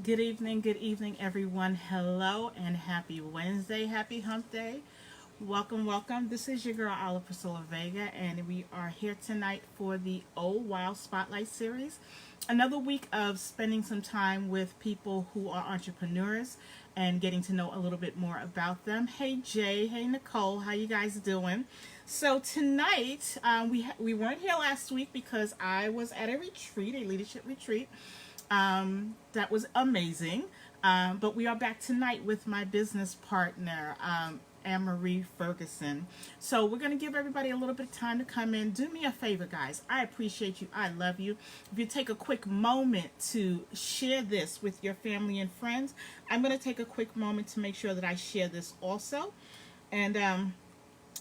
Good evening, everyone. Hello and happy Wednesday, happy hump day. Welcome, welcome. This is your girl, Ala Priscilla Vega, and we are here tonight for the Oh Wow Spotlight Series. Another week of spending some time with people who are entrepreneurs and getting to know a little bit more about them. Hey Jay, hey Nicole, how you guys doing? So tonight, we weren't here last week because I was at a retreat, a leadership retreat, that was amazing. But we are back tonight with my business partner, Ann Marie Ferguson. So we're going to give everybody a little bit of time to come in. Do me a favor, guys. I appreciate you. I love you. If you take a quick moment to share this with your family and friends, I'm going to take a quick moment to make sure that I share this also. And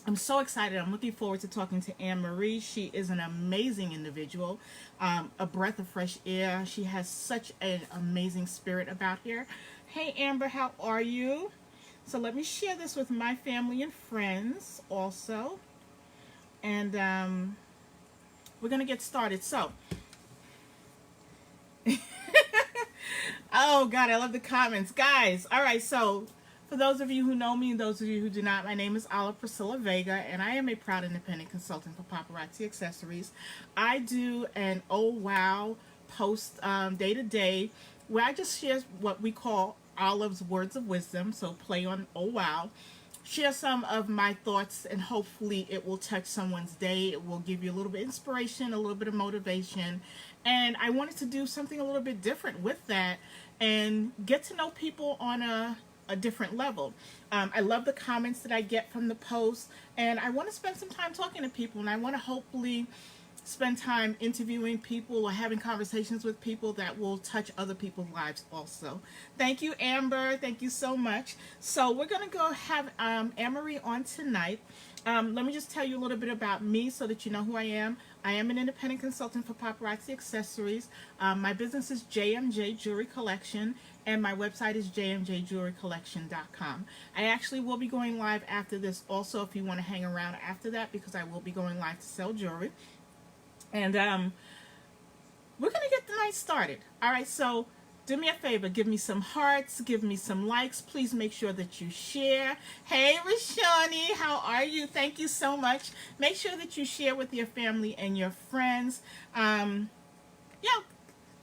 I'm so excited. I'm looking forward to talking to Ann Marie. She is an amazing individual, a breath of fresh air. She has such an amazing spirit about her. Hey, Amber, how are you? So let me share this with my family and friends also. And we're going to get started. So, oh, God, I love the comments. Guys, all right, so for those of you who know me and those of you who do not, my name is Ala Priscilla Vega, and I am a proud independent consultant for Paparazzi Accessories. I do an oh wow post day to day where I just share what we call Olive's words of wisdom, so play on oh wow. Share some of my thoughts, and hopefully it will touch someone's day. It will give you a little bit of inspiration, a little bit of motivation. And I wanted to do something a little bit different with that and get to know people on a different level. I love the comments that I get from the posts, and I want to spend some time talking to people, and I want to hopefully spend time interviewing people or having conversations with people that will touch other people's lives also. Thank you, Amber. Thank you so much. So we're going to go have Amarie on tonight. Let me just tell you a little bit about me so that you know who I am. I am an independent consultant for Paparazzi Accessories. My business is JMJ Jewelry Collection, and my website is jmjjewelrycollection.com. I actually will be going live after this also if you want to hang around after that, because I will be going live to sell jewelry. And we're going to get the night started. All right, so do me a favor. Give me some hearts. Give me some likes. Please make sure that you share. Hey, Rashani, how are you? Thank you so much. Make sure that you share with your family and your friends. Yeah,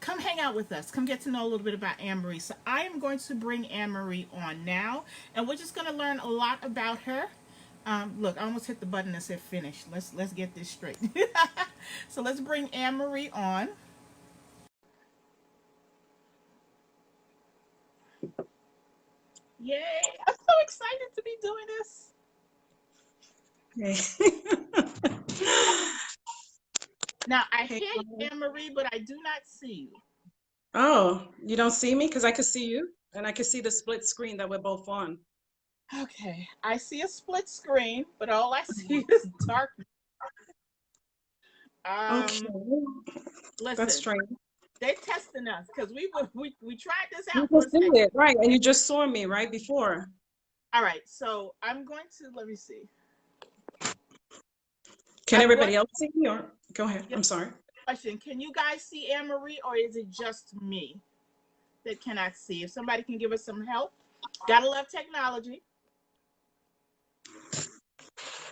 come hang out with us. Come get to know a little bit about Ann Marie. So I am going to bring Ann Marie on now, and we're just going to learn a lot about her. Look, I almost hit the button that said finish. Let's get this straight. So let's bring Ann Marie on. Yay! I'm so excited to be doing this. Okay. Now I Hey, hear you, Ann Marie, but I do not see you. oh, you don't see me? Because I could see you, and I could see the split screen that we're both on. Okay, I see a split screen, but all I see is darkness. Okay, that's Listen, strange. they're testing us because we tried this You out can for a see second. it, right? And you just saw me right before. All right, so I'm going to let me see. Can I'm going everybody else see me, or go ahead? to I'm sorry. question. Can you guys see Ann Marie, or is it just me that cannot see? If somebody can give us some help, gotta love technology.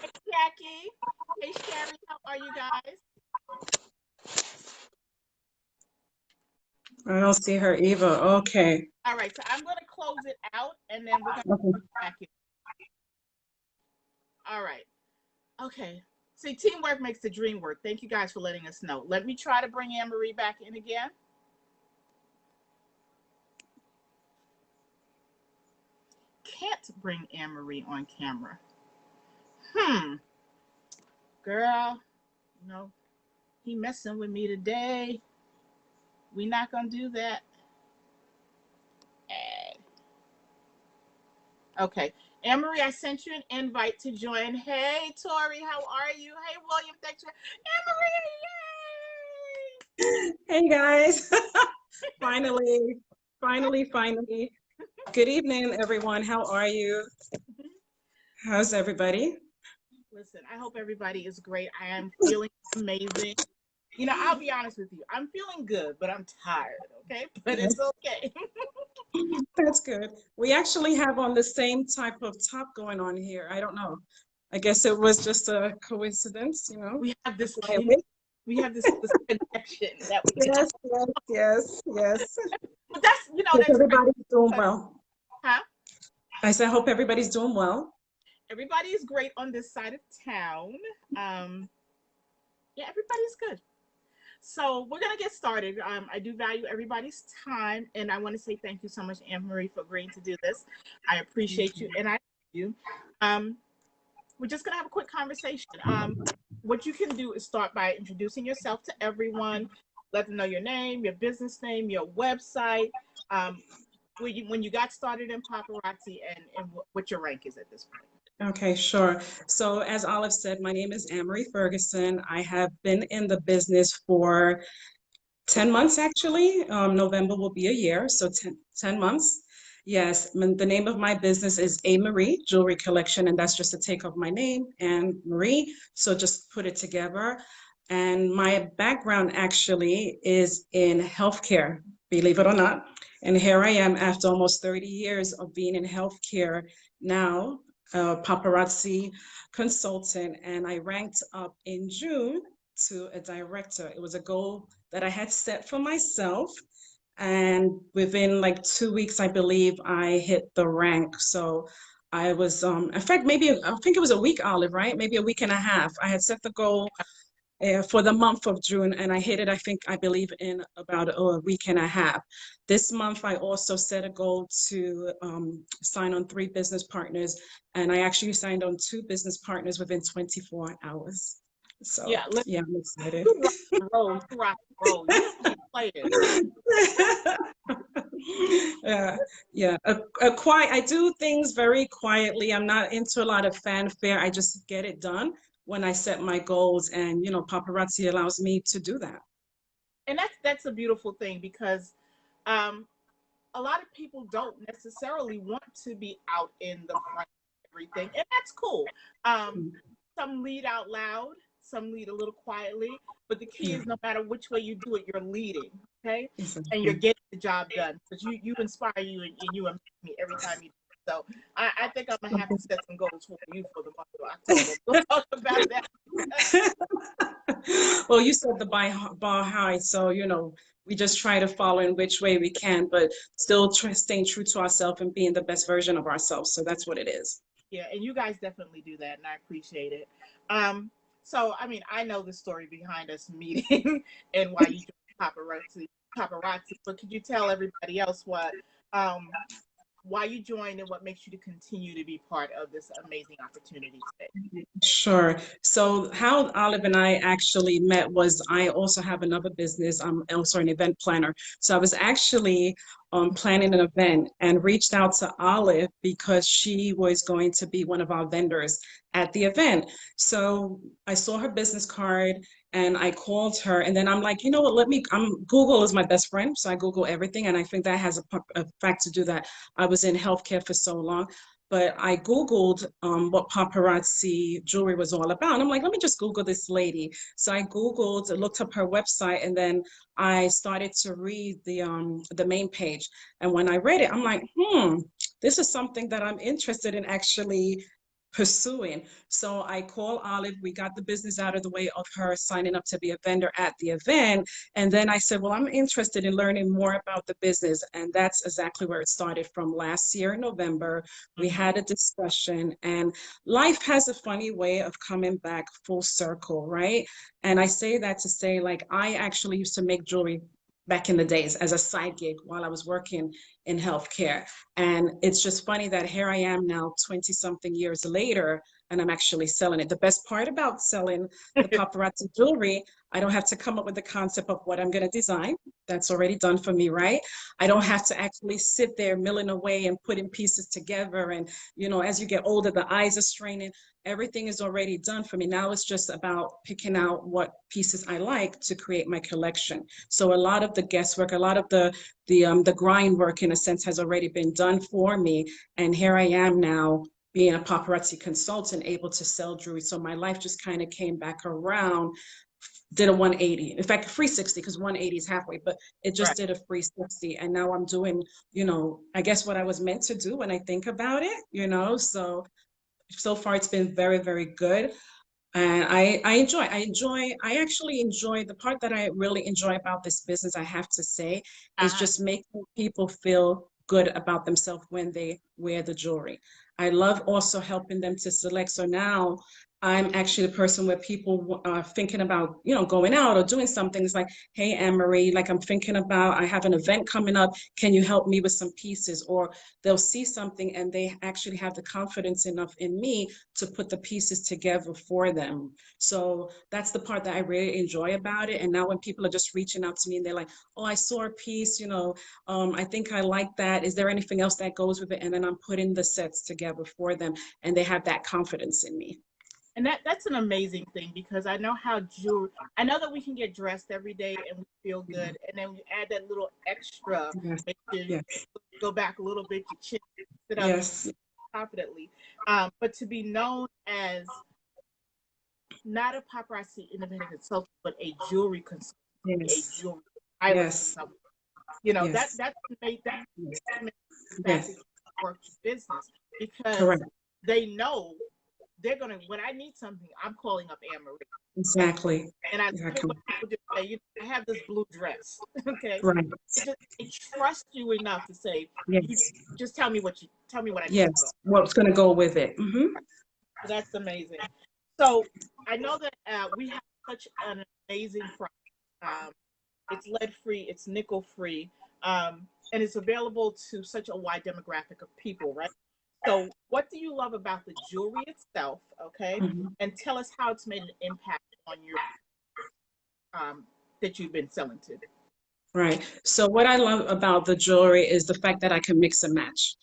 Hey Jackie, hey Sherry, how are you guys? I don't see her either. Okay. All right, so I'm gonna close it out, and then we're gonna Okay. put it back in. All right. Okay. See, teamwork makes the dream work. Thank you guys for letting us know. Let me try to bring Ann Marie back in again. Can't bring Ann Marie on camera. Hmm. Girl, no, he messing with me today. We not gonna do that. Eh. Okay. Ann Marie, I sent you an invite to join. Hey, Tori, how are you? Hey, William, thanks for Ann Hey guys. Finally, finally. Good evening, everyone. How are you? Marie! How's everybody? Listen, I hope everybody is great. I am feeling amazing. I'll be honest with you. I'm feeling good, but I'm tired, okay? But it's Yes, okay. that's good. We actually have on the same type of top going on here. I don't know. I guess it was just a coincidence, you know. We have That's this why I wish. we have this connection that we got. Yes, yes, yes, yes. But that's, Hope that's great. everybody's doing well. Huh? I said, hope everybody's doing well. Everybody is great on this side of town. Um, yeah, everybody's good. So we're gonna get started. I do value everybody's time, and I want to say thank you so much, Ann Marie, for agreeing to do this. I appreciate you, and I love you. Um, we're just gonna have a quick conversation. What you can do is start by introducing yourself to everyone. Let them know your name, your business name, your website, when you got started in paparazzi, and what your rank is at this point. Okay, sure. So as Olive said, my name is Ann Marie Ferguson. I have been in the business for 10 months actually. November will be a year, so 10 months. Yes, the name of my business is Amarie Jewelry Collection, and that's just a take of my name, Ann Marie. So just put it together. And my background actually is in healthcare, believe it or not. And here I am after almost 30 years of being in healthcare now, a paparazzi consultant, and I ranked up in June to a director. It was a goal that I had set for myself. And within like 2 weeks, I believe I hit the rank. So I was, in fact, maybe I think it was a week, Olive, right? Maybe a week and a half. I had set the goal for the month of June, and I hit it, I believe, in about a week and a half. This month, I also set a goal to sign on 3 business partners, and I actually signed on 2 business partners within 24 hours. Yeah, So, yeah, I'm excited. you rock and roll. You rock and roll. You keep playing. Yeah, yeah. I do things very quietly. I'm not into a lot of fanfare. I just get it done when I set my goals, and paparazzi allows me to do that. And that's a beautiful thing because um, a lot of people don't necessarily want to be out in the front of everything, and that's cool. Um, some lead out loud, some lead a little quietly, but the key Yeah, is no matter which way you do it, you're leading, okay, and you're exactly. getting the job done because you inspire you, and you amaze me every time you do it. So I think I'm gonna have to set some goals for you for the month of October. We'll talk about that. Well, you said the bar high, so we just try to follow in which way we can, but still staying true to ourselves and being the best version of ourselves. So that's what it is. Yeah, and you guys definitely do that, and I appreciate it. Um, so I mean, I know the story behind us meeting and why you joined paparazzi, but could you tell everybody else um, why you joined and what makes you to continue to be part of this amazing opportunity today? Sure. So how Olive and I actually met was I also have another business. I'm also an event planner. So I was actually planning an event and reached out to Olive because she was going to be one of our vendors at the event. So I saw her business card and I called her, and then I'm like, you know what, Google is my best friend. So I Google everything. And I think that has a fact to do that. I was in healthcare for so long, but I Googled what paparazzi jewelry was all about. And I'm like, let me just Google this lady. So I Googled, looked up her website, and then I started to read the main page. And when I read it, I'm like, this is something that I'm interested in actually pursuing. So I called Olive. We got the business out of the way of her signing up to be a vendor at the event. And then I said, well, I'm interested in learning more about the business. And that's exactly where it started from last year in November. We Mm-hmm. had a discussion, and life has a funny way of coming back full circle, right? And I say that to say, like, I actually used to make jewelry back in the days as a side gig while I was working in healthcare. And it's just funny that here I am now, 20 something years later, and I'm actually selling it. The best part about selling the paparazzi jewelry, I don't have to come up with the concept of what I'm going to design. That's already done for me, right? I don't have to actually sit there milling away and putting pieces together. And, as you get older, the eyes are straining. Everything is already done for me. Now it's just about picking out what pieces I like to create my collection. So a lot of the guesswork, a lot of the grind work, in a sense, has already been done for me. And here I am now, being a paparazzi consultant, able to sell jewelry. So my life just kind of came back around did a 180. In fact, a 360, because 180 is halfway, but it Right. just did a 360. And now I'm doing, I guess what I was meant to do when I think about it. So far it's been very, very good. And I actually enjoy the part that I really enjoy about this business, I have to say, is Uh-huh. just making people feel good about themselves when they wear the jewelry. I love also helping them to select. So now I'm actually the person where people are thinking about, going out or doing something. It's like, hey, Ann Marie, like I'm thinking about, I have an event coming up. Can you help me with some pieces? Or they'll see something and they actually have the confidence enough in me to put the pieces together for them. So that's the part that I really enjoy about it. And now when people are just reaching out to me and they're like, oh, I saw a piece, I think I like that. Is there anything else that goes with it? And then I'm putting the sets together for them and they have that confidence in me. And that's an amazing thing because I know how jewelry. I know that we can get dressed every day and we feel good, and then you add that little extra, Yes, make you yes, go back a little bit, your chin sit up yes, confidently. But to be known as not a paparazzi independent consultant, but a jewelry consultant, a yes, jewelry stylist or yes, something. You know that yes, that made that yes, makes the fact that yes, you work the business because correct. they know they're gonna when I need something, I'm calling up Anne Marie. Okay. Exactly. And I hate Exactly. when people just say, I have this blue dress. Okay. Right. They trust you enough to say, you Yes. just tell me what I need to put on. Yes. What's going to go with it? So that's amazing. So I know that we have such an amazing product. It's lead free, it's nickel free, and it's available to such a wide demographic of people, right? So, what do you love about the jewelry itself? Okay, Hmm. and tell us how it's made an impact on your um, that you've been selling to. Right. So what I love about the jewelry is the fact that I can mix and match.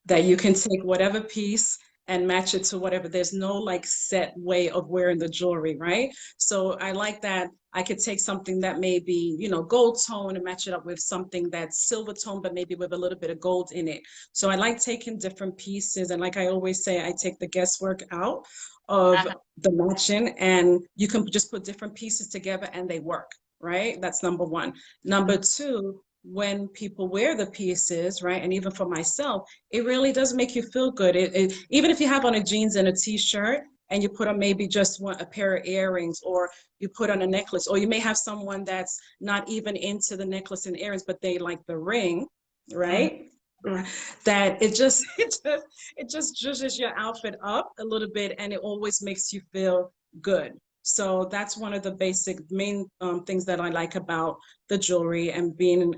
That you can take whatever piece and match it to whatever. There's no like set way of wearing the jewelry, right? So I like that I could take something that may be, gold tone and match it up with something that's silver tone, but maybe with a little bit of gold in it. So I like taking different pieces. And like I always say, I take the guesswork out of Uh-huh. the matching, and you can just put different pieces together and they work, right? That's number one. Number two, when people wear the pieces, right? And even for myself, it really does make you feel good. Even if you have on a jeans and a t-shirt and you put on maybe just a pair of earrings, or you put on a necklace, or you may have someone that's not even into the necklace and earrings, but they like the ring, Mhm. right? Right. That it just it just zhuzhes your outfit up a little bit, and it always makes you feel good. So that's one of the basic main things that I like about the jewelry, and being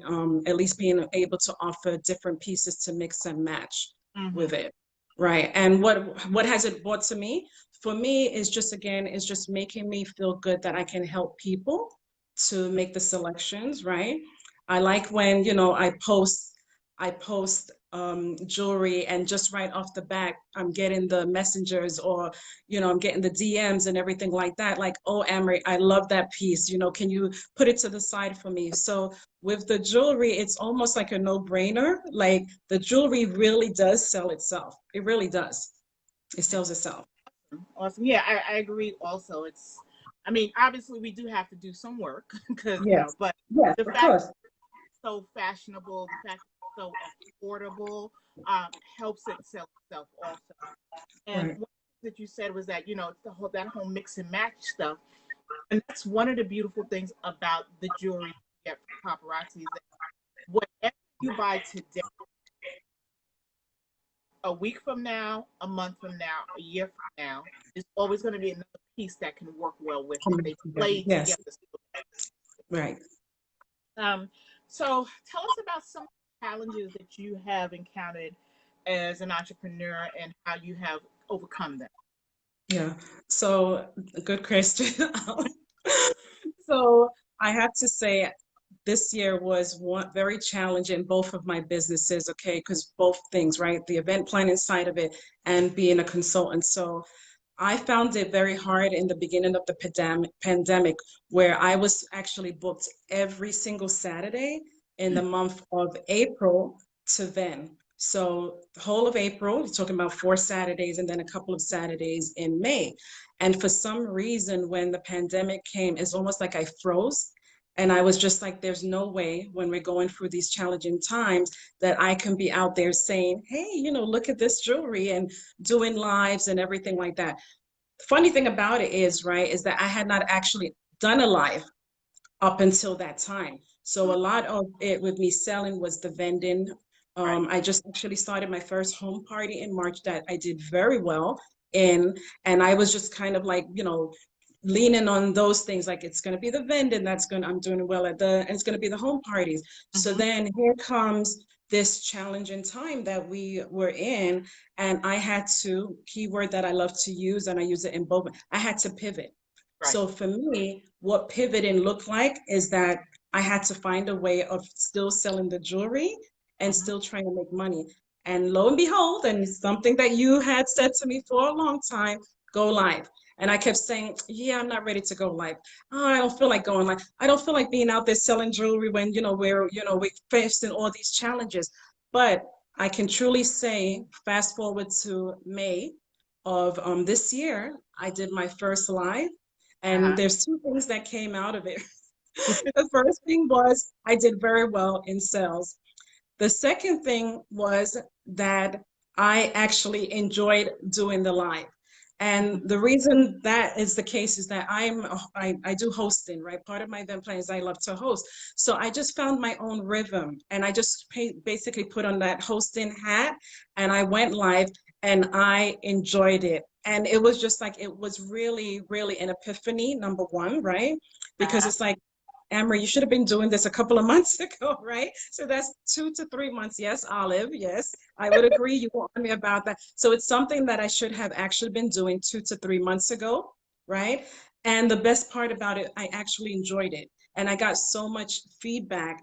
at least being able to offer different pieces to mix and match with Mhm. it. Right. And what has it brought to me? For me is just, again, is just making me feel good that I can help people to make the selections, right? I like when, I post jewelry, and just right off the bat, I'm getting the messengers, or, I'm getting the DMs and everything like that. Like, oh, Amarie, I love that piece. Can you put it to the side for me? So with the jewelry, it's almost like a no-brainer. Like, the jewelry really does sell itself. It really does. It sells itself. Awesome. Yeah, I agree. Also, I mean, obviously, we do have to do some work because Yes. but Yes, the of fact course. it's so fashionable, the fact it's so affordable, helps it sell itself also. And Right. one thing that you said was that it's that whole mix and match stuff, and that's one of the beautiful things about the jewelry you get from paparazzi is that whatever you buy today, a week from now, a month from now, a year from now, there's always going to be another piece that can work well with it. Coming They together. play Yes. together. Right. Um, so tell us about some challenges that you have encountered as an entrepreneur and how you have overcome them. Yeah. So, a good question. So I have to say, this year was one very challenging, both of my businesses, okay, because both things, right? The event planning side of it and being a consultant. So I found it very hard in the beginning of the pandemic, where I was actually booked every single Saturday in the month of April to then. So the whole of April, you're talking about 4 Saturdays and then a couple of Saturdays in May. And for some reason, when the pandemic came, it's almost like I froze. And I was just like, there's no way when we're going through these challenging times that I can be out there saying, hey, look at this jewelry and doing lives and everything like that. The funny thing about it is, right, is that I had not actually done a live up until that time. So a lot of it with me selling was the vending. Right. I just actually started my first home party in March that I did very well in, and I was just kind of like, leaning on those things, like it's going to be the vending I'm doing well at and it's going to be the home parties. So Mm-hmm. then here comes this challenging time that we were in, and I had to, keyword that I love to use, and I use it in both, I had to pivot. Right. So for me, what pivoting looked like is that I had to find a way of still selling the jewelry and Mm-hmm. still trying to make money. And lo and behold, and it's something that you had said to me for a long time, go live. And I kept saying, yeah, I'm not ready to go live. Oh, I don't feel like going live. I don't feel like being out there selling jewelry when, we're facing all these challenges. But I can truly say, fast forward to May of this year, I did my first live. And Uh-huh. there's two things that came out of it. The first thing was I did very well in sales. The second thing was that I actually enjoyed doing the live. And the reason that is the case is that I do hosting, right? Part of my event plan is I love to host. So I just found my own rhythm, and I just basically put on that hosting hat, and I went live and I enjoyed it. And it was just like, it was really, really an epiphany, number one, right? Because Uh-huh. it's like, Amarie, you should have been doing this a couple of months ago, right? So that's 2 to 3 months. Yes, Olive. Yes, I would agree. You warned me about that. So it's something that I should have actually been doing 2 to 3 months ago, right? And the best part about it, I actually enjoyed it. And I got so much feedback,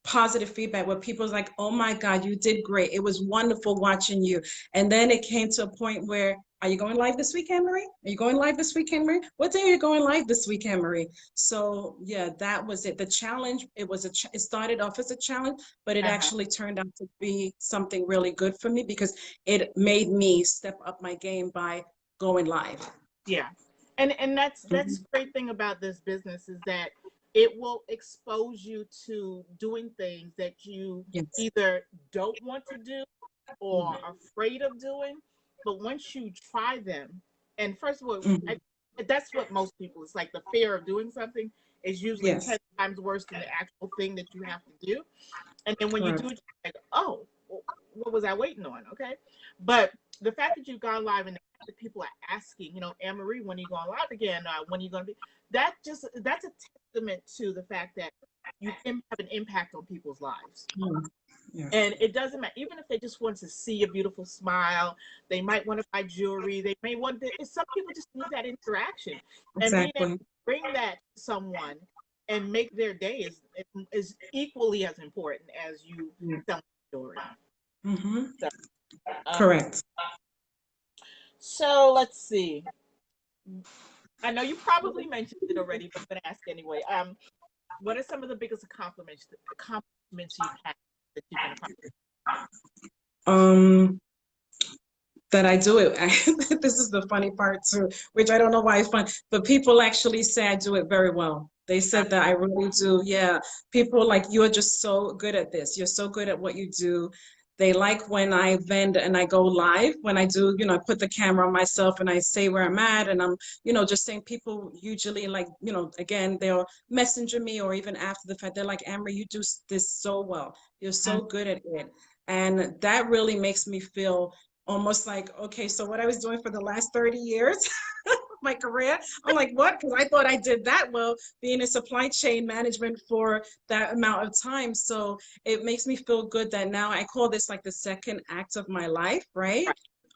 positive feedback, where people was like, oh my God, you did great. It was wonderful watching you. And then it came to a point where, are you going live this weekend, Marie? Are you going live this weekend, Marie? What day are you going live this weekend, Marie? So yeah, that was it. The challenge, it started off as a challenge, but it Uh-huh. actually turned out to be something really good for me because it made me step up my game by going live. Yeah. And that's Mhm. the great thing about this business is that it will expose you to doing things that you Yes. either don't want to do or Mhm. are afraid of doing. But once you try them, and first of all, Mhm. that's what most people, it's like the fear of doing something is usually 10 Yes, times worse than the actual thing that you have to do. And then when you do correct. it, you're like, oh, well, what was I waiting on? Okay. But the fact that you've gone live and that people are asking, Anne Marie, when are you going live again? When are you going to be? That's a testament to the fact that you have an impact on people's lives. Mhm. Yeah, And it doesn't matter, even if they just want to see a beautiful smile, they might want to buy jewelry. They may want to, some people just need that interaction. And being able exactly. to bring that to someone and make their day is equally as important as you Yeah. selling jewelry. Hmm. So, um, Correct. so let's see. I know you probably mentioned it already, but I'm going to ask anyway. What are some of the biggest accomplishments you've had that you've been a part Um, that I do it. This is the funny part too, which I don't know why it's fun, but people actually say I do it very well. They of? said that I really do. Yeah. People like, you're just so good at this. You're so good at what you do. They like when I vend and I go live, when I do, I put the camera on myself and I say where I'm at, and I'm, just saying, people usually like, again, they'll messenger me, or even after the fact, they're like, Amber, you do this so well. You're so good at it. And that really makes me feel almost like, okay, so what I was doing for the last 30 years of my career, I'm like, what? Because I thought I did that well, being in supply chain management for that amount of time. So it makes me feel good that now I call this like the second act of my life, right?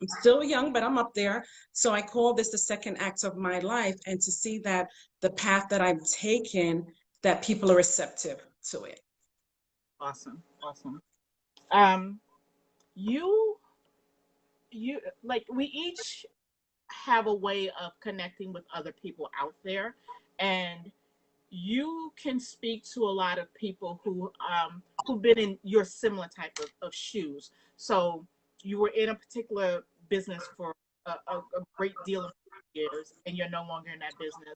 I'm still young, but I'm up there. So I call this the second act of my life. And to see that the path that I've taken, that people are receptive to it. Awesome, awesome. Um, you like we each have a way of connecting with other people out there, and you can speak to a lot of people who who've been in your similar type of shoes. So you were in a particular business for a great deal of years, and you're no longer in that business,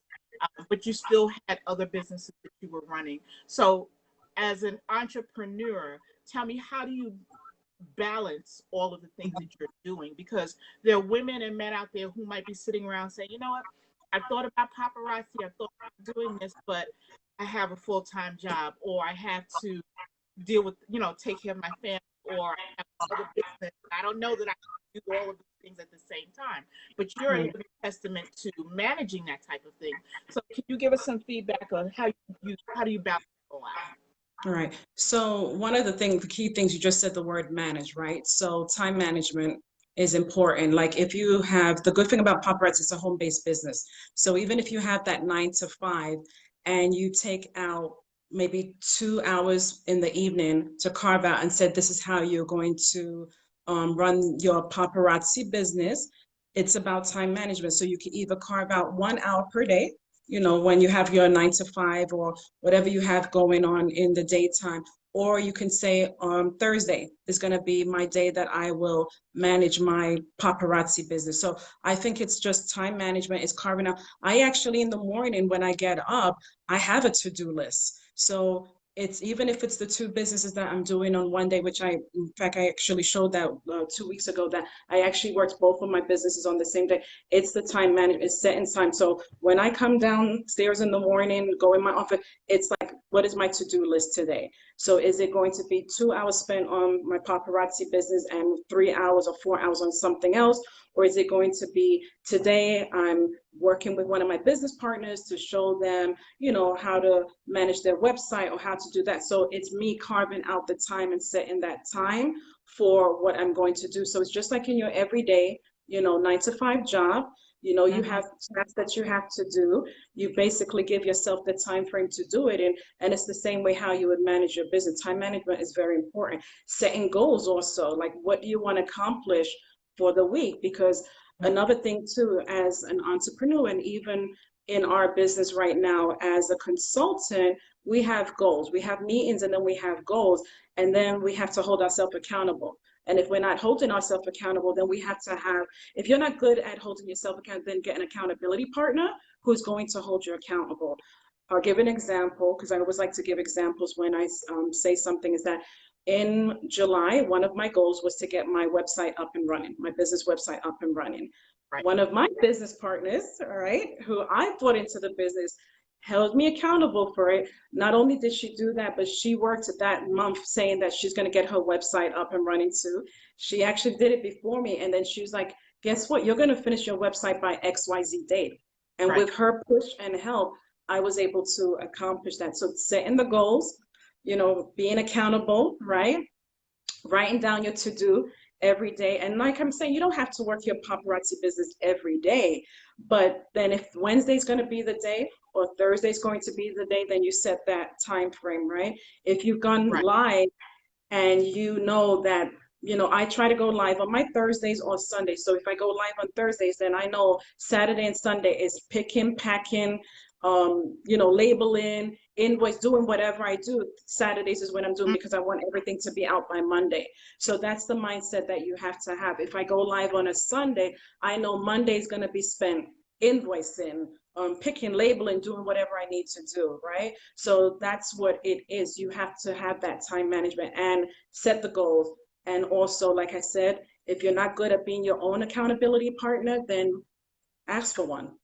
but you still had other businesses that you were running. So, as an entrepreneur, tell me, how do you balance all of the things that you're doing? Because there are women and men out there who might be sitting around saying, you know what, I thought about paparazzi, I thought about doing this, but I have a full-time job, or I have to deal with, take care of my family, or I have other business. I don't know that I can do all of these things at the same time. But you're a Right. living testament to managing that type of thing. So can you give us some feedback on how do you balance it all out? All right. So one of the key things you just said the word manage, right? So time management is important. Like if you have the good thing about paparazzi, it's a home-based business. So even if you have that 9 to 5 and you take out maybe 2 hours in the evening to carve out and said this is how you're going to run your paparazzi business, it's about time management. So you can either carve out 1 hour per day, when you have your 9 to 5 or whatever you have going on in the daytime. Or you can say Thursday is going to be my day that I will manage my paparazzi business. So I think it's just time management is carving out. I actually, in the morning when I get up, I have a to-do list. So it's even if it's the two businesses that I'm doing on one day, which in fact, I actually showed that 2 weeks ago that I actually worked both of my businesses on the same day. It's the time management, it's set in time. So when I come downstairs in the morning, go in my office, it's like, what is my to-do list today? So is it going to be 2 hours spent on my paparazzi business and 3 hours or 4 hours on something else? Or is it going to be today I'm working with one of my business partners to show them, how to manage their website or how to do that. So it's me carving out the time and setting that time for what I'm going to do. So it's just like in your everyday, 9 to 5 job. You Mm-hmm. have tasks that you have to do. You basically give yourself the time frame to do it. And it's the same way how you would manage your business. Time management is very important. Setting goals also, like what do you want to accomplish for the week? Because another thing too, as an entrepreneur and even in our business right now as a consultant, we have goals. We have meetings and then we have goals. And then we have to hold ourselves accountable. And if we're not holding ourselves accountable, then we have to have, if you're not good at holding yourself accountable, then get an accountability partner who's going to hold you accountable. I'll give an example because I always like to give examples when I say something is that in July, one of my goals was to get my website up and running, my business website up and running. Right. One of my business partners, all right, who I brought into the business, held me accountable for it. Not only did she do that, but she worked that month saying that she's going to get her website up and running too. She actually did it before me. And then she was like, guess what? You're going to finish your website by XYZ date. And Right. with her push and help, I was able to accomplish that. So setting the goals, being accountable, right? Writing down your to-do every day. And like I'm saying, you don't have to work your paparazzi business every day. But then if Wednesday's going to be the day or Thursday's going to be the day, then you set that time frame, right? If you've gone Right. live and you know that, I try to go live on my Thursdays or Sundays. So if I go live on Thursdays, then I know Saturday and Sunday is picking, packing, labeling, invoice, doing whatever I do. Saturdays is when I'm doing because I want everything to be out by Monday. So that's the mindset that you have to have. If I go live on a Sunday, I know Monday is going to be spent invoicing, picking, labeling, doing whatever I need to do, right? So that's what it is. You have to have that time management and set the goals. And also, like I said, if you're not good at being your own accountability partner, then ask for one,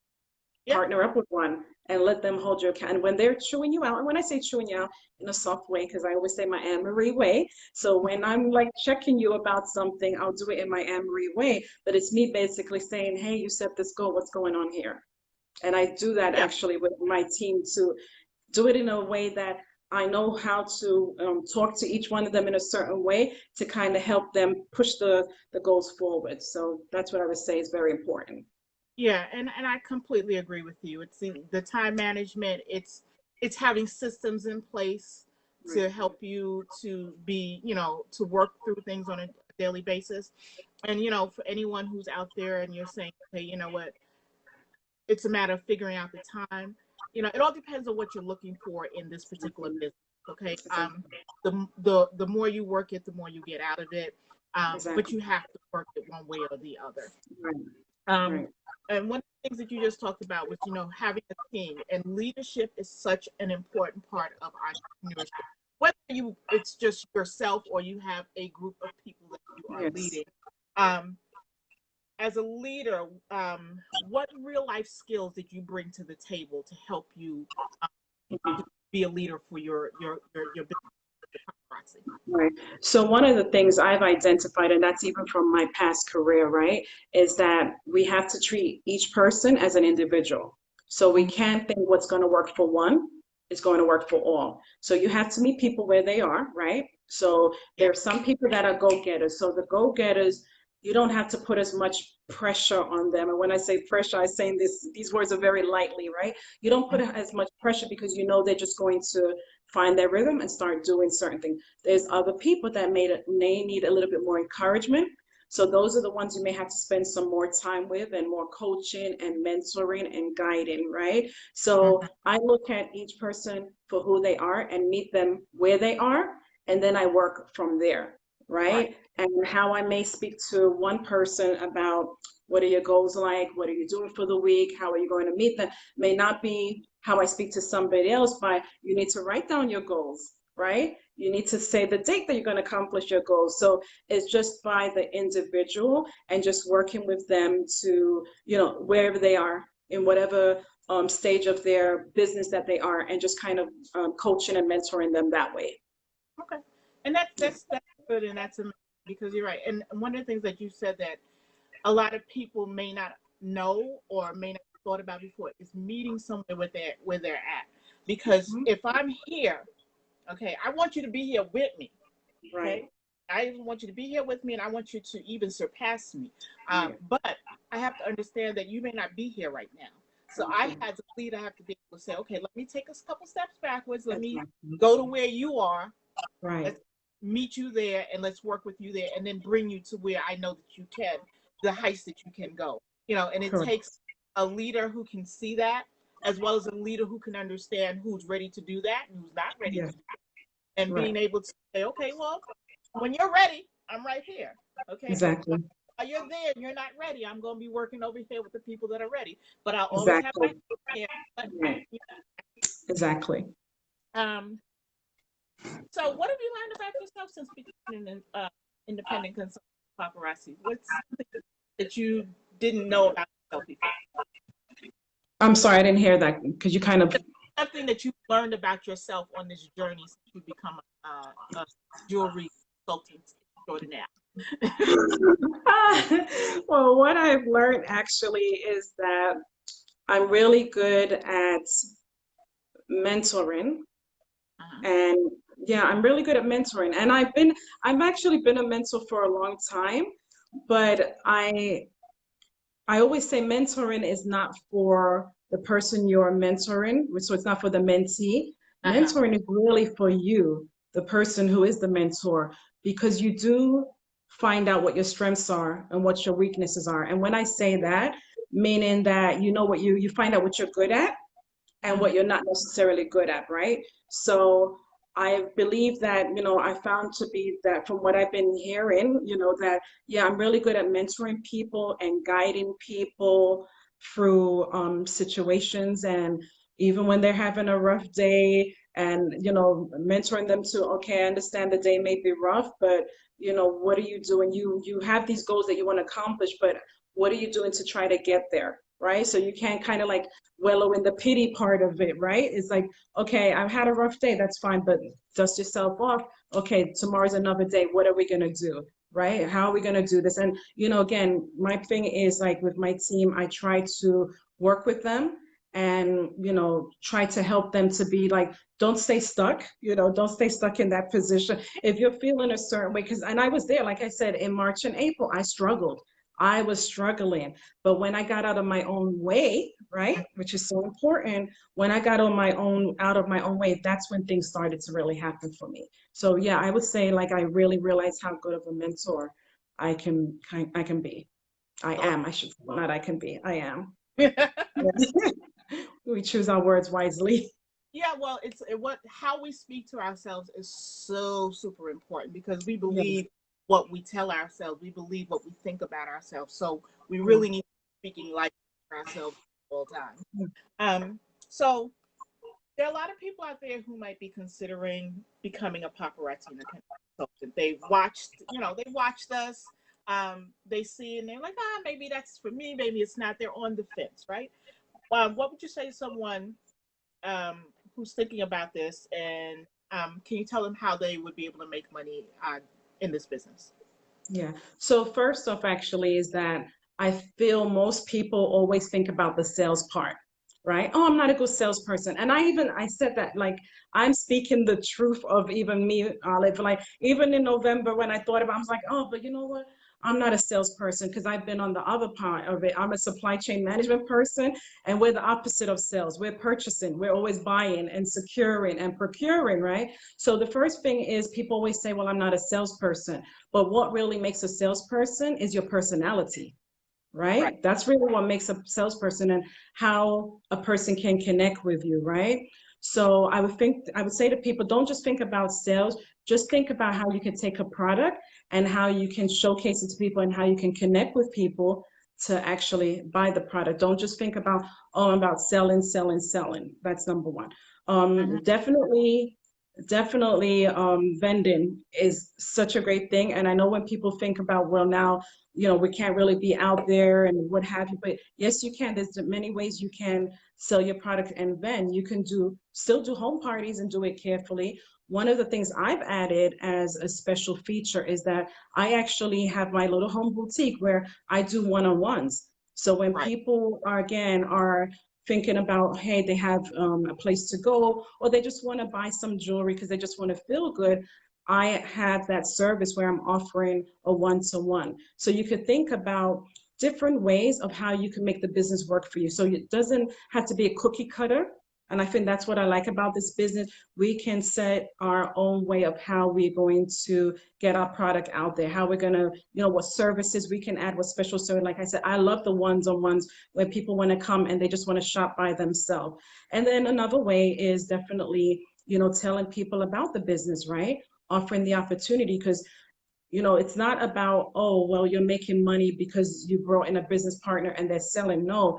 Yeah. partner up with one and let them hold your account. And when they're chewing you out, and when I say chewing you out in a soft way, because I always say my Ann Marie way. So when I'm like checking you about something, I'll do it in my Ann Marie way. But it's me basically saying, hey, you set this goal, what's going on here? And I do that Yeah. actually with my team to do it in a way that I know how to talk to each one of them in a certain way to kind of help them push the goals forward. So that's what I would say is very important. Yeah, and I completely agree with you. It's the time management. It's having systems in place Right. to help you to be, to work through things on a daily basis. And for anyone who's out there and you're saying, hey, you know what, it's a matter of figuring out the time. It all depends on what you're looking for in this particular Exactly. business. Okay. Exactly. The more you work it, the more you get out of it. But Exactly. you have to work it one way or the other. Right. Um, Right. and one of the things that you just talked about was, having a team, and leadership is such an important part of entrepreneurship. Whether it's just yourself or you have a group of people that you are Yes. leading. Um, as a leader, what real life skills did you bring to the table to help you to be a leader for your business, your paparazzi? Right. So one of the things I've identified, and that's even from my past career, right, is that we have to treat each person as an individual. So we Mhm. can't think what's going to work for one is going to work for all. So you have to meet people where they are, right? So Yeah. there are some people that are go-getters. So the go-getters, you don't have to put as much pressure on them. And when I say pressure, I'm saying these words are very lightly, right? You don't put Mhm. as much pressure because you know they're just going to find their rhythm and start doing certain things. There's other people that may need a little bit more encouragement. So those are the ones you may have to spend some more time with and more coaching and mentoring and guiding, right? So Mhm. I look at each person for who they are and meet them where they are, and then I work from there, Right. right? And how I may speak to one person about what are your goals like? What are you doing for the week? How are you going to meet them? May not be how I speak to somebody else, but you need to write down your goals, right? You need to say the date that you're going to accomplish your goals. So it's just by the individual and just working with them to, wherever they are in whatever stage of their business that they are, and just kind of coaching and mentoring them that way. Okay. And that's good, and that's amazing, because you're right. And one of the things that you said that a lot of people may not know or may not have thought about before is meeting somewhere where they're at. Because Mhm. if I'm here, okay, I want you to be here with me. Okay. Right. I even want you to be here with me, and I want you to even surpass me. Right. But I have to understand that you may not be here right now. So I, Exactly. as a leader, have to be able to say, okay, let me take a couple steps backwards. Let me Exactly. go to where you are. Right. Let's meet you there, and let's work with you there, and then bring you to where I know that you can, the heights that you can go. And it Correct. takes a leader who can see that, as well as a leader who can understand who's ready to do that and who's not ready Yeah. to do it. And Right. being able to say, okay, well, when you're ready, I'm right here. Okay, but Exactly. while you're there and you're not ready, I'm going to be working over here with the people that are ready. But I'll always have my Exactly. hand. But, Right. Exactly. um, so, what have you learned about yourself since becoming an independent consultant paparazzi? What's something that you didn't know about yourself before? I'm sorry, I didn't hear that because you kind of. Something that you learned about yourself on this journey since you become a jewelry consultant extraordinaire. Well, what I've learned actually is that I'm really good at mentoring. Uh-huh. And yeah, I'm really good at mentoring. And I've actually been a mentor for a long time, but I always say mentoring is not for the person you're mentoring, so it's not for the mentee. Uh-huh. Mentoring is really for you, the person who is the mentor, because you do find out what your strengths are and what your weaknesses are. And when I say that, meaning that you know what you find out what you're good at and Mm-hmm. what you're not necessarily good at, right? So I believe that, I found to be that from what I've been hearing, that, yeah, I'm really good at mentoring people and guiding people through situations. And even when they're having a rough day, and, mentoring them to, okay, I understand the day may be rough, but, what are you doing? You have these goals that you want to accomplish, but what are you doing to try to get there? Right. So you can't kind of like wallow in the pity part of it, right? It's like, okay, I've had a rough day, that's fine, but dust yourself off. Okay, tomorrow's another day. What are we gonna do? Right? How are we gonna do this? And again, my thing is like with my team, I try to work with them and try to help them to be like, don't stay stuck, don't stay stuck in that position. If you're feeling a certain way, because and I was there, like I said, in March and April, I was struggling. But when I got out of my own way, right, which is so important, when I got out of my own way, that's when things started to really happen for me. So yeah, I would say like I really realized how good of a mentor I can be. I I am, I should say, not I can be. I am. love Yes. We choose our words wisely. Yeah, well, what how we speak to ourselves is so super important because we Yes. believe what we tell ourselves. We believe what we think about ourselves. So we Yeah. really need to be speaking life to ourselves all the time. So there are a lot of people out there who might be considering becoming a paparazzi independent consultant. They've watched, they watched us. They see and they're like, maybe that's for me. Maybe it's not. They're on the fence, right? What would you say to someone um, who's thinking about this, and can you tell them how they would be able to make money in this business? Yeah. So first off, actually, is that I feel most people always think about the sales part, right? Oh, I'm not a good salesperson. And I said that like I'm speaking the truth of even me, Olive. Like even in November when I thought about, I was like, oh, but you know what? I'm not a salesperson because I've been on the other part of it. I'm a supply chain management person, and we're the opposite of sales. We're purchasing. We're always buying and securing and procuring, right? So the first thing is people always say, well, I'm not a salesperson. But what really makes a salesperson is your personality, Right. right? That's really what makes a salesperson and how a person can connect with you, right? So I would say to people, don't just think about sales, just think about how you can take a product and how you can showcase it to people and how you can connect with people to actually buy the product. Don't just think about, oh, I'm about selling, selling, selling. That's number one. Hmm. Definitely, vending is such a great thing. And I know when people think about, well, now, we can't really be out there and what have you, but yes, you can. There's many ways you can sell your product and vend. You can still do home parties and do it carefully. One of the things I've added as a special feature is that I actually have my little home boutique where I do one-on-ones. So when Right. people are thinking about, hey, they have a place to go, or they just want to buy some jewelry because they just want to feel good. I have that service where I'm offering a one-to-one. So you could think about different ways of how you can make the business work for you. So it doesn't have to be a cookie cutter. And I think that's what I like about this business. We can set our own way of how we're going to get our product out there, how we're going to, what services we can add, what special service. Like I said, I love the ones-on-ones where people want to come and they just want to shop by themselves. And then another way is definitely, telling people about the business, right? Offering the opportunity because it's not about, oh, well, you're making money because you brought in a business partner and they're selling. No,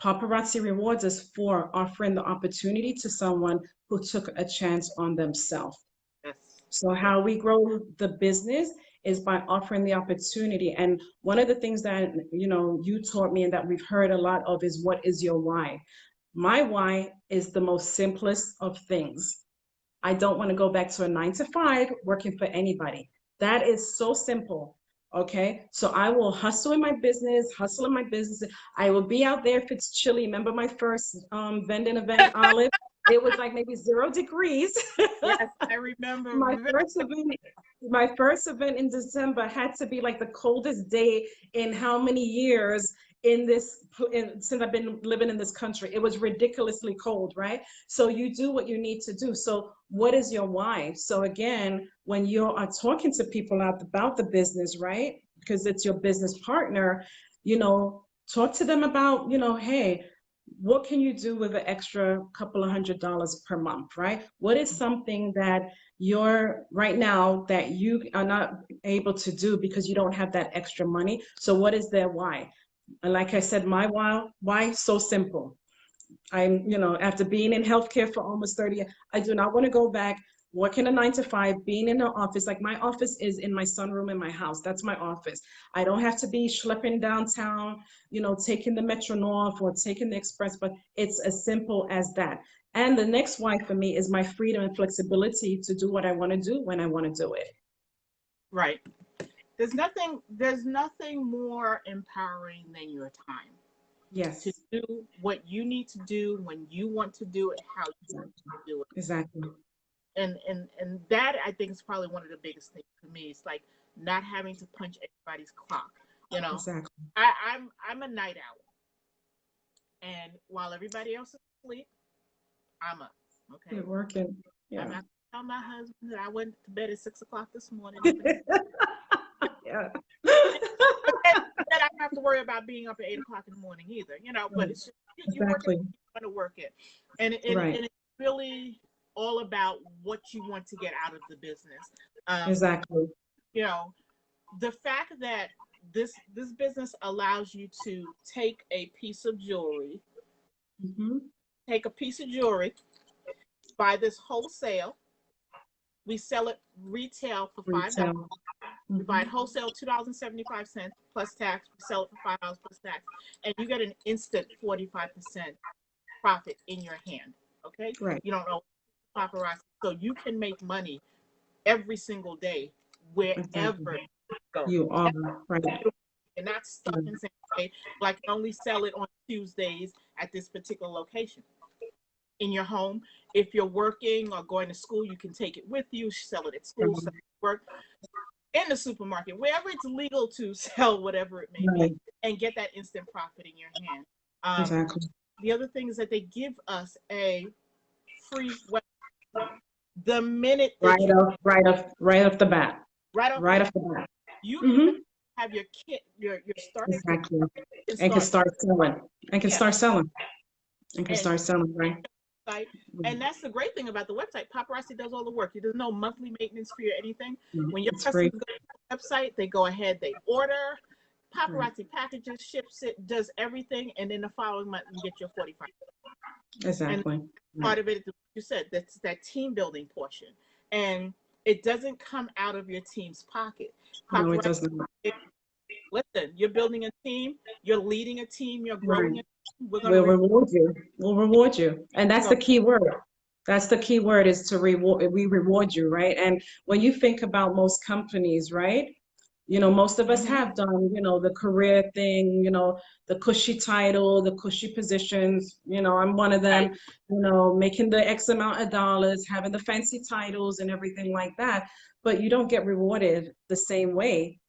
Paparazzi rewards us for offering the opportunity to someone who took a chance on themselves. Yes. So Yes. how we grow the business is by offering the opportunity. And one of the things that, you taught me and that we've heard a lot of is what is your why? My why is the most simplest of things. I don't want to go back to a 9 to 5 working for anybody. That is so simple. Okay. So I will hustle in my business. I will be out there if it's chilly. Remember my first vending event, Olive? It was like maybe 0 degrees. Yes, I remember. my first event my first event in December had to be like the coldest day in how many years since I've been living in this country. It was ridiculously cold, right? So you do what you need to do. So what is your why? So again, when you are talking to people out about the business, right? Because it's your business partner, talk to them about, hey, what can you do with an extra couple of $100 per month, right? What is something that you're right now that you are not able to do because you don't have that extra money? So what is their why? And like I said, my why so simple. After being in healthcare for almost 30 years, I do not want to go back working a 9 to 5, being in the office. Like my office is in my sunroom in my house. That's my office. I don't have to be schlepping downtown, taking the Metro North or taking the Express, but it's as simple as that. And the next why for me is my freedom and flexibility to do what I want to do when I want to do it. Right. There's nothing more empowering than your time to Yes, do what you need to do when you want to do it, how you want exactly. to do it. Exactly. And that I think is probably one of the biggest things for me. It's like not having to punch everybody's clock. You know, Exactly. I'm a night owl, and while everybody else is asleep, I'm up. You're Okay, working. I'm Yeah. not gonna tell my husband that I went to bed at 6 o'clock this morning. Even Yeah. then I don't have to worry about being up at 8 o'clock in the morning either. But Right. it's just you work it, Exactly. you want to work it, and Right. really all about what you want to get out of the business. Exactly. You know, the fact that this business allows you to Hmm. take a piece of jewelry, buy this wholesale. We sell it retail for $5. Retail. We buy it Hmm. wholesale $2.75 plus tax. We sell it for $5 plus tax, and you get an instant 45% profit in your hand. Okay, Right. you don't know paparazzi, so you can make money every single day wherever Exactly. you go. You are right. You're not stuck Mm. in saying, okay, well, I can only sell it on Tuesdays at this particular location. In your home, if you're working or going to school, you can take it with you, sell it at school, sell it at work, in the supermarket, wherever it's legal to sell whatever it may be, Right. and get that instant profit in your hand. Um, Exactly. the other thing is that they give us a free web the minute Right that you off, right off the bat. right off the Right bat. off the bat. You can Hmm. have your kit, your starter kit, Exactly. and And can start. start selling. And can Yeah, start selling. And can and start selling, right? site. And that's the great thing about the website. Paparazzi does all the work. There's no monthly maintenance fee or anything. Mm. When your It's free. customers go to the website, they go ahead, they order. Right. Paparazzi packages, ships it, does everything, and then the following month you get your 45. And Exactly. part Right. of it, like you said, that's that team building portion. And it doesn't come out of your team's pocket. No, it Paparazzi, does not. listen, you're building a team, you're leading a team, you're Right. growing a team. We're going to We'll reward reward you. We'll reward you. And that's you. the key word. That's the key word is to reward. We reward you, right? And when you think about most companies, right? Most of us Mm-hmm. have done, the career thing, the cushy title, the cushy positions. I'm one of them, Right. making the X amount of dollars, having the fancy titles and everything like that. But you don't get rewarded the same way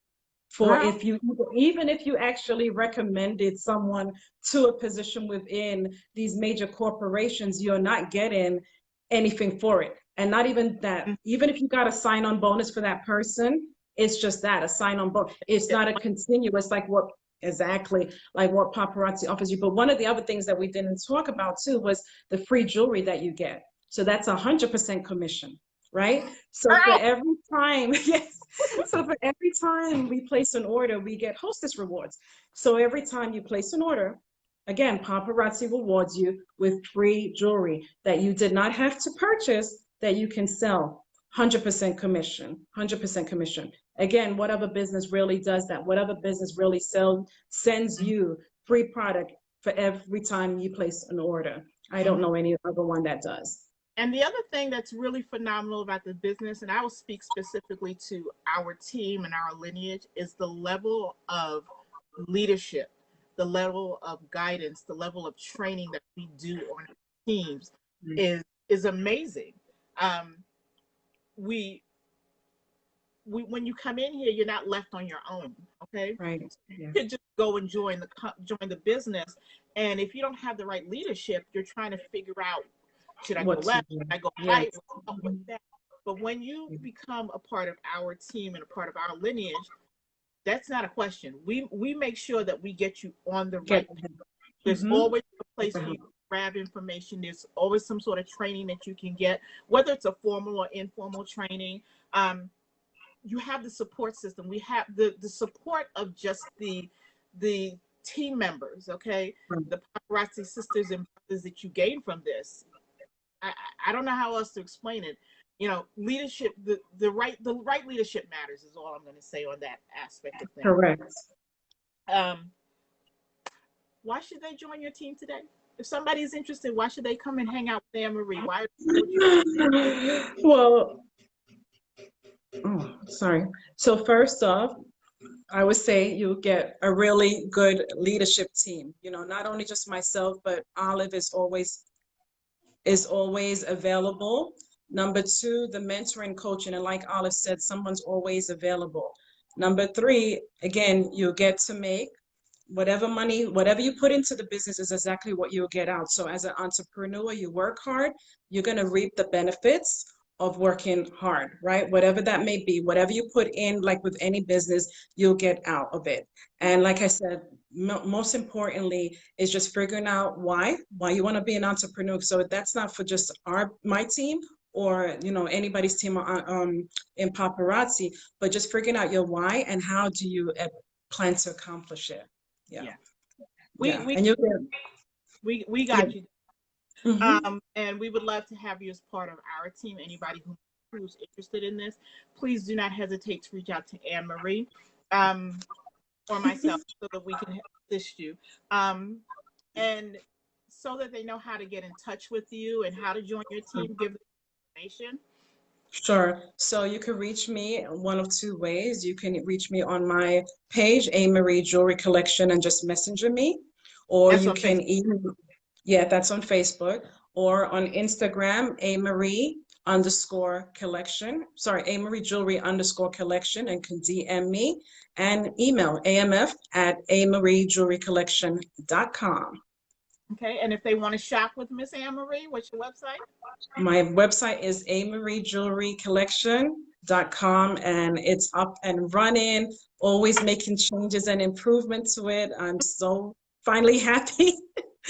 for Girl, if you even if you actually recommended someone to a position within these major corporations, you're not getting anything for it. And not even that, even if you got a sign-on bonus for that person, it's just that, a sign-on bonus. It's not a continuous like what exactly like what paparazzi offers you. But one of the other things that we didn't talk about too was the free jewelry that you get. So that's 100% commission, right? So for girl. every time, yes, so for every time we place an order, we get hostess rewards. So every time you place an order, again, Paparazzi rewards you with free jewelry that you did not have to purchase that you can sell. 100% commission, 100% commission. Again, whatever business really does that, whatever business really sends you free product for every time you place an order. I don't know any other one that does. And the other thing that's really phenomenal about the business, and I will speak specifically to our team and our lineage, is the level of leadership, the level of guidance, the level of training that we do on our teams is amazing. Um, we when you come in here, you're not left on your own. Okay, Right. you Yeah. could just go and join the business, and if you don't have the right leadership, you're trying to figure out, should I go What to left? do. Should I go Yes. right? What's up with that? But when you become a part of our team and a part of our lineage, that's not a question. We make sure that we get you on the Get right path. There's mm-hmm. always a place for you to grab information. There's always some sort of training that you can get, whether it's a formal or informal training. You have the support system. We have the support of just the team members. Okay, the paparazzi sisters and brothers that you gain from this. I don't know how else to explain it. Leadership, the right leadership matters is all I'm going to say on that aspect of things. Correct. Um, why should they join your team today? If somebody's interested, why should they come and hang out with Ann Marie? Why would you? Well, oh, sorry. So first off, I would say you get a really good leadership team. Not only just myself, but Olive is always available. Number two, the mentoring coaching, and like Olive said, someone's always available. Number three, again, you get to make whatever money, whatever you put into the business is exactly what you'll get out. So as an entrepreneur, you work hard, you're going to reap the benefits of working hard, right? Whatever that may be, whatever you put in, like with any business, you'll get out of it. And like I said, most importantly is just figuring out why you want to be an entrepreneur. So that's not for just my team or anybody's team in Paparazzi, but just figuring out your why and how do you plan to accomplish it. Yeah. Yeah. Yeah. We And you we yeah. got you. And we would love to have you as part of our team. Anybody who's interested in this, please do not hesitate to reach out to Ann Marie or myself so that we can assist you. And so that they know how to get in touch with you and how to join your team, give them information. Sure. So you can reach me one of two ways. You can reach me on my page, Amarie Jewelry Collection, and just messenger me, or That's you on Facebook. can even, yeah, that's on Facebook, or on Instagram, Amarie_collection. Sorry, Amarie Jewelry _collection, and can DM me and email amf@amariejewelrycollection.com. Okay. And if they want to shop with Miss Ann Marie, what's your website? My website is amarieJewelryCollection.com, and it's up and running, always making changes and improvement to it. I'm so finally happy.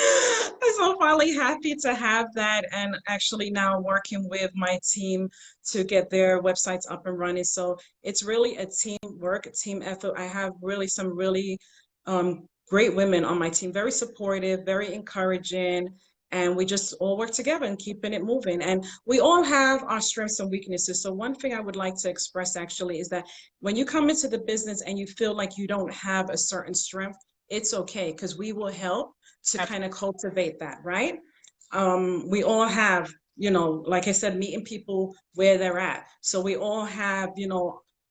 I'm so finally happy to have that, and actually now working with my team to get their websites up and running. So it's really a teamwork, a team effort. I have really some really great women on my team, very supportive, very encouraging, and we just all work together and keeping it moving. And we all have our strengths and weaknesses. So one thing I would like to express actually is that when you come into the business and you feel like you don't have a certain strength, it's okay, because we will help to kind of cultivate that, right? We all have, like I said, meeting people where they're at. So we all have,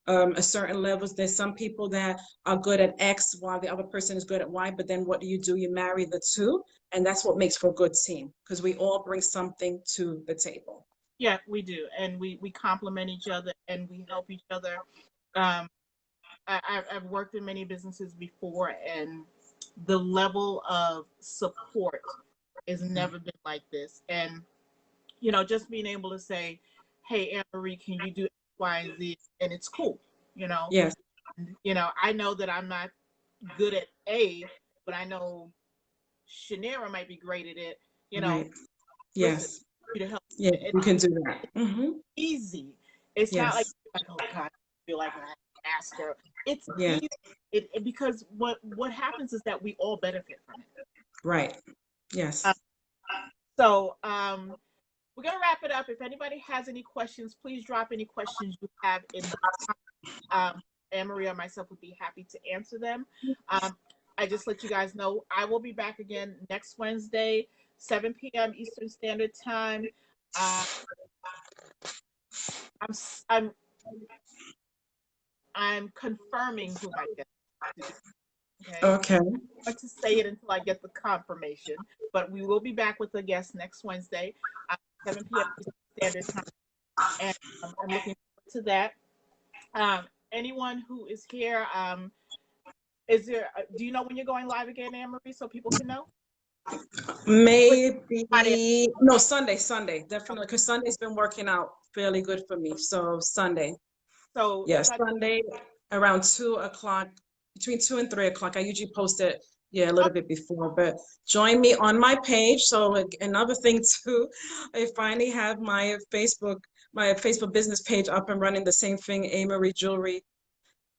a certain levels. There's some people that are good at X while the other person is good at Y, but then what do? You marry the two, and that's what makes for a good team, because we all bring something to the table. Yeah, we do. And we complement each other and we help each other. Um, I've worked in many businesses before, and the level of support has never been like this. And, just being able to say, hey, Ann Marie, can you do X, Y, and Z? And it's cool, you know. Yes. I know that I'm not good at A, but I know Shanera might be great at it. Right. Listen, Yes. you to help. Yeah, you It's can do that. easy. It's not Yes. like oh God, I feel like I have to ask her. It's Yeah. easy. Because what happens is that we all benefit from it. Right. Uh, Yes. so we're gonna wrap it up. If anybody has any questions, please drop any questions you have in the Ann Marie or myself would be happy to answer them. I just let you guys know I will be back again next Wednesday, 7 p.m. Eastern Standard Time. Uh, I'm I'm I'm confirming who my guest is to be. Okay. Okay. I want to say it until I get the confirmation, but we will be back with a guest next Wednesday, 7 p.m. Eastern Standard Time, and I'm looking forward to that. Anyone who is here, is there? Do you know when you're going live again, Ann Marie, so people can know? Friday. Maybe no, Sunday, definitely, because Sunday's been working out fairly good for me. So Sunday, So yes, Sunday around 2 o'clock, between 2 and 3 o'clock. I usually post it, yeah, a little bit before, but join me on my page. So another thing too, I finally have my Facebook business page up and running. The same thing, Amarie Jewelry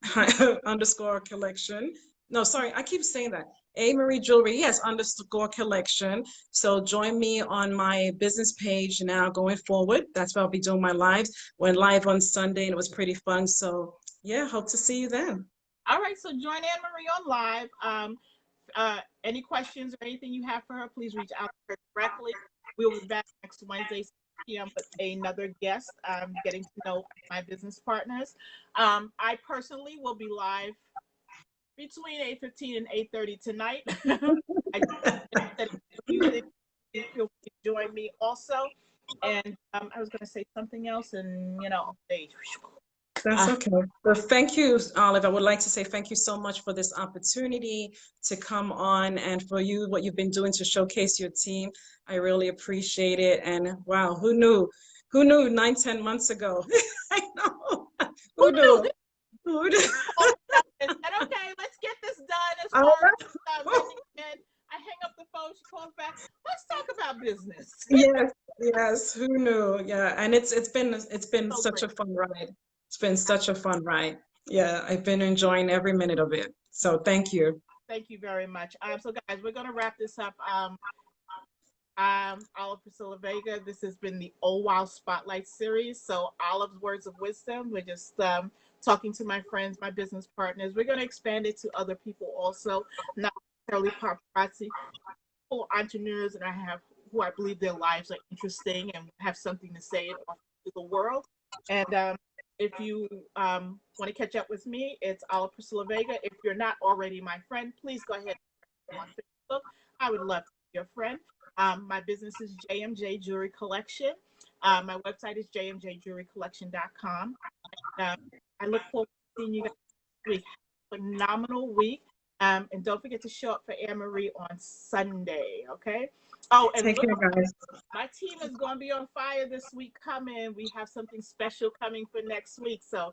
_collection. No, sorry, I keep saying that. Amarie Jewelry, yes, _collection. So join me on my business page now going forward. That's where I'll be doing my lives. Went live on Sunday and it was pretty fun. So yeah, hope to see you then. All right, so join Ann Marie on live. Any questions or anything you have for her, please reach out to her directly. We'll be back next Wednesday, 6 p.m. with another guest, getting to know my business partners. I personally will be live between 8:15 and 8:30 tonight. I said music. Feel free to join me also. And I was going to say something else, and That's okay. Well, thank you, Olive. I would like to say thank you so much for this opportunity to come on, and for you, what you've been doing to showcase your team. I really appreciate it. And wow, who knew? Who knew 9, 10 months ago? I know. who Who knew? knew? Who knew? And said, okay, let's get this done as I far as Yes, yes, who knew? Yeah, and it's been So such great. a fun ride. It's been such a fun ride. Yeah, I've been enjoying every minute of it. So thank you. Thank you very much. So guys, we're gonna wrap this up. Olive Priscilla Vega. This has been the Oh Wow Spotlight series. So Olive's words of wisdom. We're just talking to my friends, my business partners. We're going to expand it to other people also, not necessarily paparazzi, people, entrepreneurs, and I have who I believe their lives are interesting and have something to say and offer to the world. And if you want to catch up with me, it's Olive Priscilla Vega. If you're not already my friend, please go ahead and on Facebook. I would love to be your friend. My business is JMJ Jewelry Collection. My website is jmjjewelrycollection.com. Um, I look forward to seeing you guys next week. Have a phenomenal week. And don't forget to show up for Ann Marie on Sunday, okay? Oh, and Take look, care, guys. my team is going to be on fire this week coming. We have something special coming for next week. So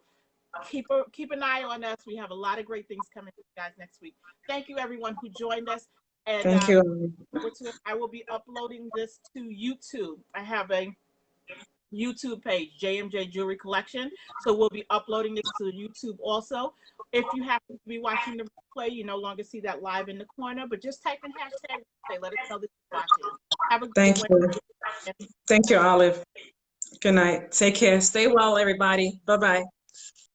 keep an eye on us. We have a lot of great things coming for you guys next week. Thank you, everyone who joined us. And Thank you. I will be uploading this to YouTube. I have a YouTube page, JMJ Jewelry Collection. So we'll be uploading this to YouTube also. If you happen to be watching the replay, you no longer see that live in the corner, but just type in hashtag replay. Let us know that you're watching. Have a great Thank you. Wednesday. Thank you, Olive. Good night. Take care. Stay well, everybody. Bye-bye.